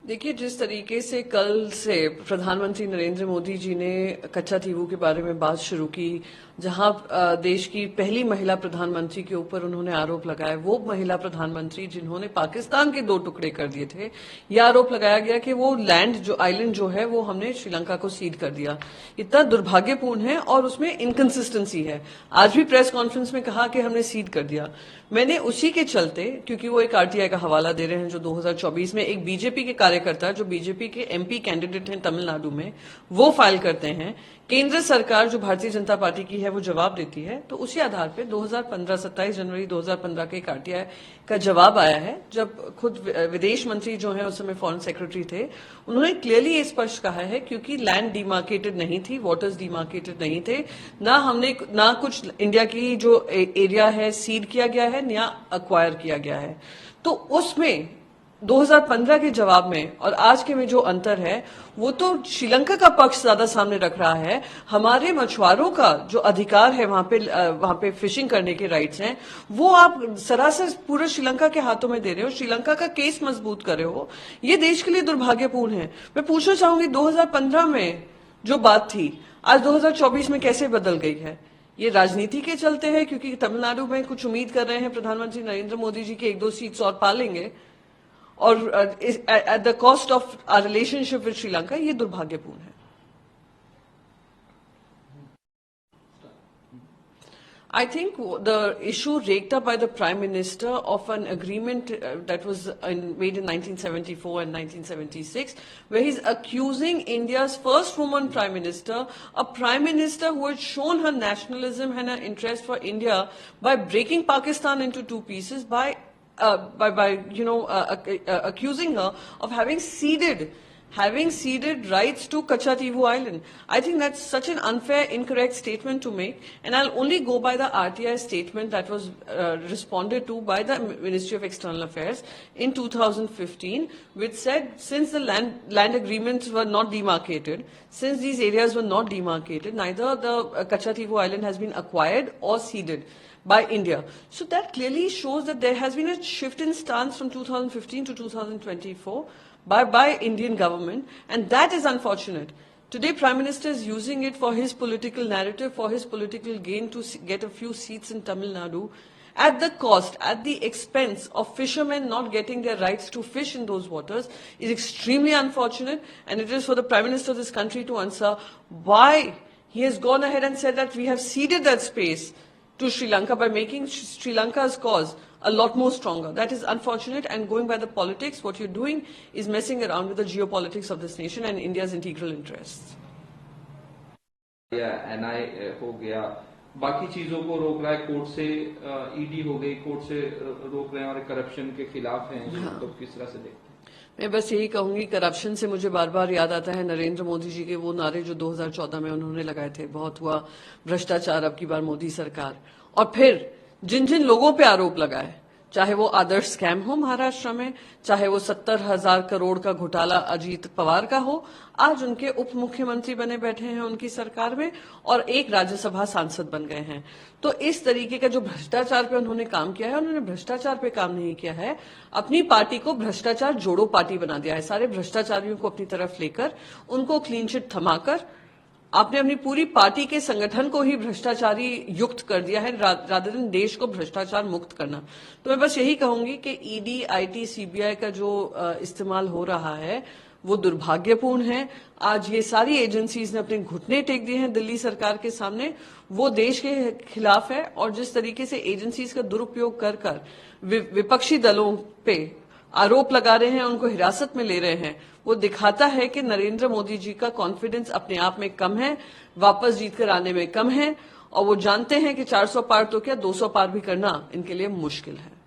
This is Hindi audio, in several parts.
देखिए, जिस तरीके से कल से प्रधानमंत्री नरेंद्र मोदी जी ने कच्चातीवू के बारे में बात शुरू की, जहां देश की पहली महिला प्रधानमंत्री के ऊपर उन्होंने आरोप लगाया, वो महिला प्रधानमंत्री जिन्होंने पाकिस्तान के 2 टुकड़े कर दिए थे, यह आरोप लगाया गया कि वो आइलैंड जो है वो हमने श्रीलंका को सीड कर दिया। इतना दुर्भाग्यपूर्ण है और उसमें इनकंसिस्टेंसी है। आज भी प्रेस कॉन्फ्रेंस में कहा कि हमने सीड कर दिया। मैंने उसी के चलते, क्योंकि वो एक आरटीआई का हवाला दे रहे हैं जो 2024 में एक बीजेपी के कार्यकर्ता, जो बीजेपी के एमपी कैंडिडेट हैं तमिलनाडु में, वो फाइल करते हैं। केंद्र सरकार जो भारतीय जनता पार्टी की है वो जवाब देती है। तो उसी आधार पे 2015 27 जनवरी 2015 के एक आरटीआई का जवाब आया है, जब खुद विदेश मंत्री जो है उस समय फॉरेन सेक्रेटरी थे, उन्होंने क्लियरली ये स्पष्ट कहा है क्योंकि लैंड डिमार्केटेड नहीं थी, वाटर्स डिमार्केटेड नहीं थे, ना कुछ इंडिया की जो एरिया है सीड किया गया है, ना अक्वायर किया गया है। तो उसमें 2015 के जवाब में और आज के में जो अंतर है, वो तो श्रीलंका का पक्ष ज्यादा सामने रख रहा है। हमारे मछुआरों का जो अधिकार है वहां पे फिशिंग करने के राइट्स हैं, वो आप सरासर पूरे श्रीलंका के हाथों में दे रहे हो, श्रीलंका का केस मजबूत कर रहे हो। ये देश के लिए दुर्भाग्यपूर्ण है। मैं पूछना चाहूंगी 2015 में जो बात थी, आज 2024 में कैसे बदल गई है? ये राजनीति के चलते है, क्योंकि तमिलनाडु में कुछ उम्मीद कर रहे हैं प्रधानमंत्री नरेंद्र मोदी जी के 1-2 सीट्स और पा लेंगे, और at the cost of our relationship with Sri Lanka. ये दुर्भाग्यपूर्ण है। I think the issue raked up by the Prime Minister of an agreement that was made in 1974 and 1976, where he's accusing India's first woman Prime Minister, a Prime Minister who had shown her nationalism and her interest for India by breaking Pakistan into 2 pieces, by accusing her of having ceded rights to Kachativu Island. I think that's such an unfair, incorrect statement to make, and I'll only go by the RTI statement that was responded to by the Ministry of External Affairs in 2015, which said since the land agreements were not demarcated, since these areas were not demarcated, neither the Kachativu Island has been acquired or ceded by India. So that clearly shows that there has been a shift in stance from 2015 to 2024 by Indian government, and that is unfortunate. Today, Prime Minister is using it for his political narrative, for his political gain, to get a few seats in Tamil Nadu, at the cost, at the expense of fishermen not getting their rights to fish in those waters, is extremely unfortunate, and it is for the Prime Minister of this country to answer why he has gone ahead and said that we have ceded that space to Sri Lanka by making Sri Lanka's cause a lot more stronger. That is unfortunate, and going by the politics, what you're doing is messing around with the geopolitics of this nation and India's integral interests. NI हो गया, बाकी चीजों को रोक रहा है, कोर्ट से ईडी हो गई, कोर्ट से रोक रहे हैं और करप्शन के खिलाफ हैं। तो किस तरह से देखते हैं? मैं बस यही कहूंगी, करप्शन से मुझे बार बार याद आता है नरेंद्र मोदी जी के वो नारे जो 2014 में उन्होंने लगाए थे, बहुत हुआ भ्रष्टाचार अब की बार मोदी सरकार। और फिर जिन जिन लोगों पे आरोप लगाए, चाहे वो आदर्श स्कैम हो महाराष्ट्र में, चाहे वो 70,000 करोड़ का घोटाला अजीत पवार का हो, आज उनके उप मुख्यमंत्री बने बैठे हैं उनकी सरकार में, और एक राज्यसभा सांसद बन गए हैं। तो इस तरीके का जो भ्रष्टाचार पे उन्होंने काम किया है, उन्होंने भ्रष्टाचार पे काम नहीं किया है, अपनी पार्टी को भ्रष्टाचार जोड़ो पार्टी बना दिया है। सारे भ्रष्टाचारियों को अपनी तरफ लेकर, उनको क्लीन चिट थमाकर, आपने अपनी पूरी पार्टी के संगठन को ही भ्रष्टाचारी युक्त कर दिया है, रादर देन देश को भ्रष्टाचार मुक्त करना। तो मैं बस यही कहूंगी कि ईडी, आईटी, सीबीआई का जो इस्तेमाल हो रहा है वो दुर्भाग्यपूर्ण है। आज ये सारी एजेंसीज ने अपने घुटने टेक दिए हैं दिल्ली सरकार के सामने, वो देश के खिलाफ है। और जिस तरीके से एजेंसीज का दुरुपयोग कर कर विपक्षी दलों पे आरोप लगा रहे हैं, उनको हिरासत में ले रहे हैं, वो दिखाता है कि नरेंद्र मोदी जी का कॉन्फिडेंस अपने आप में कम है, वापस जीतकर आने में कम है, और वो जानते हैं कि 400 पार तो क्या 200 पार भी करना इनके लिए मुश्किल है।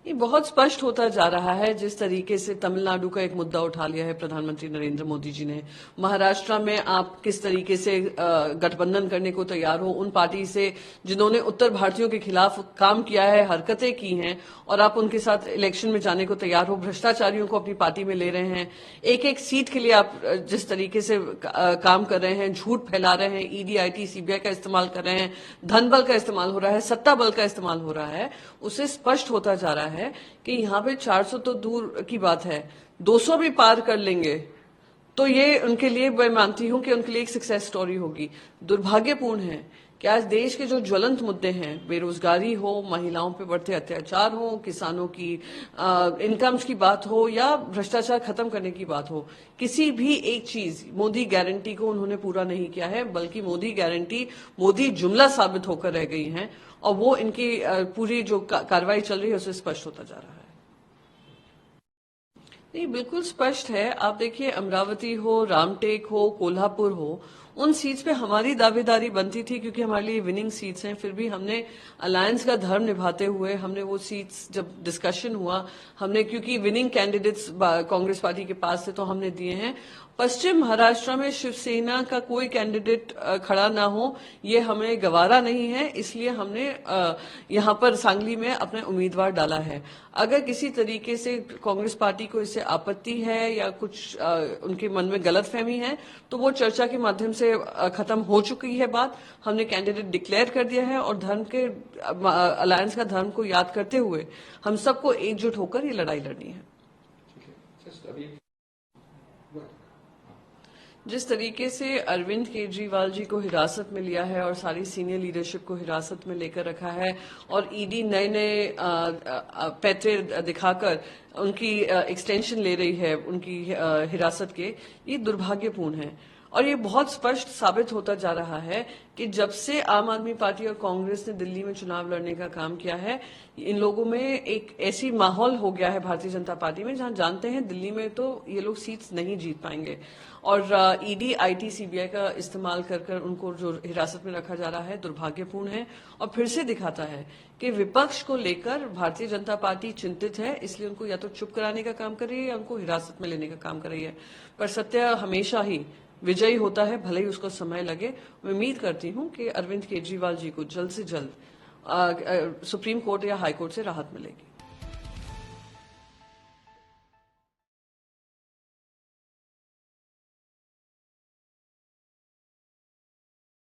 ये बहुत स्पष्ट होता जा रहा है जिस तरीके से तमिलनाडु का एक मुद्दा उठा लिया है प्रधानमंत्री नरेंद्र मोदी जी ने। महाराष्ट्र में आप किस तरीके से गठबंधन करने को तैयार हो उन पार्टी से जिन्होंने उत्तर भारतीयों के खिलाफ काम किया है, हरकतें की हैं, और आप उनके साथ इलेक्शन में जाने को तैयार हो, भ्रष्टाचारियों को अपनी पार्टी में ले रहे हैं। एक एक सीट के लिए आप जिस तरीके से काम कर रहे हैं, झूठ फैला रहे हैं, ईडी, आईटी, सीबीआई का इस्तेमाल कर रहे हैं, धन बल का इस्तेमाल हो रहा है, सत्ता बल का इस्तेमाल हो रहा है, उससे स्पष्ट होता जा रहा है है कि यहाँ पे 400 तो दूर की बात है, 200 भी पार कर लेंगे तो ये उनके लिए, मैं मानती हूं कि उनके लिए एक सक्सेस स्टोरी होगी। दुर्भाग्यपूर्ण है कि आज देश के जो ज्वलंत मुद्दे हैं, बेरोजगारी हो, महिलाओं पे बढ़ते अत्याचार हो, किसानों की इनकम्स की बात हो या भ्रष्टाचार खत्म करने की बात हो, किसी भी एक चीज मोदी गारंटी को उन्होंने पूरा नहीं किया है, बल्कि मोदी गारंटी मोदी जुमला साबित होकर रह गई है और वो इनकी पूरी जो कार्रवाई चल रही है उससे स्पष्ट होता जा रहा है। नहीं, बिल्कुल स्पष्ट है। आप देखिए, अमरावती हो, रामटेक हो, कोल्हापुर हो, उन सीट्स पे हमारी दावेदारी बनती थी क्योंकि हमारे लिए विनिंग सीट्स हैं। फिर भी हमने अलायंस का धर्म निभाते हुए हमने वो सीट्स, जब डिस्कशन हुआ, हमने, क्योंकि विनिंग कैंडिडेट्स कांग्रेस पार्टी के पास थे, तो हमने दिए हैं। पश्चिम महाराष्ट्र में शिवसेना का कोई कैंडिडेट खड़ा ना हो, ये हमें गवारा नहीं है, इसलिए हमने यहाँ पर सांगली में अपना उम्मीदवार डाला है। अगर किसी तरीके से कांग्रेस पार्टी को इससे आपत्ति है या कुछ उनके मन में गलतफहमी है, तो वो चर्चा के माध्यम से खत्म हो चुकी है बात। हमने कैंडिडेट डिक्लेयर कर दिया है और धर्म के अलायंस का धर्म को याद करते हुए हम सबको एकजुट होकर ये लड़ाई लड़नी है। जिस तरीके से अरविंद केजरीवाल जी को हिरासत में लिया है और सारी सीनियर लीडरशिप को हिरासत में लेकर रखा है और ईडी नए नए पैतरे दिखाकर उनकी एक्सटेंशन ले रही है उनकी हिरासत के, ये दुर्भाग्यपूर्ण है। और ये बहुत स्पष्ट साबित होता जा रहा है कि जब से आम आदमी पार्टी और कांग्रेस ने दिल्ली में चुनाव लड़ने का काम किया है, इन लोगों में एक ऐसी माहौल हो गया है भारतीय जनता पार्टी में, जहां जानते हैं दिल्ली में तो ये लोग सीट्स नहीं जीत पाएंगे। और ईडी, आईटी, सीबीआई का इस्तेमाल कर कर उनको जो हिरासत में रखा जा रहा है, दुर्भाग्यपूर्ण है और फिर से दिखाता है कि विपक्ष को लेकर भारतीय जनता पार्टी चिंतित है, इसलिए उनको या तो चुप कराने का काम कर रही है या उनको हिरासत में लेने का काम कर रही है। पर सत्य हमेशा ही विजयी होता है, भले ही उसको समय लगे। मैं उम्मीद करती हूं कि अरविंद केजरीवाल जी को जल्द से जल्द सुप्रीम कोर्ट या हाई कोर्ट से राहत मिलेगी।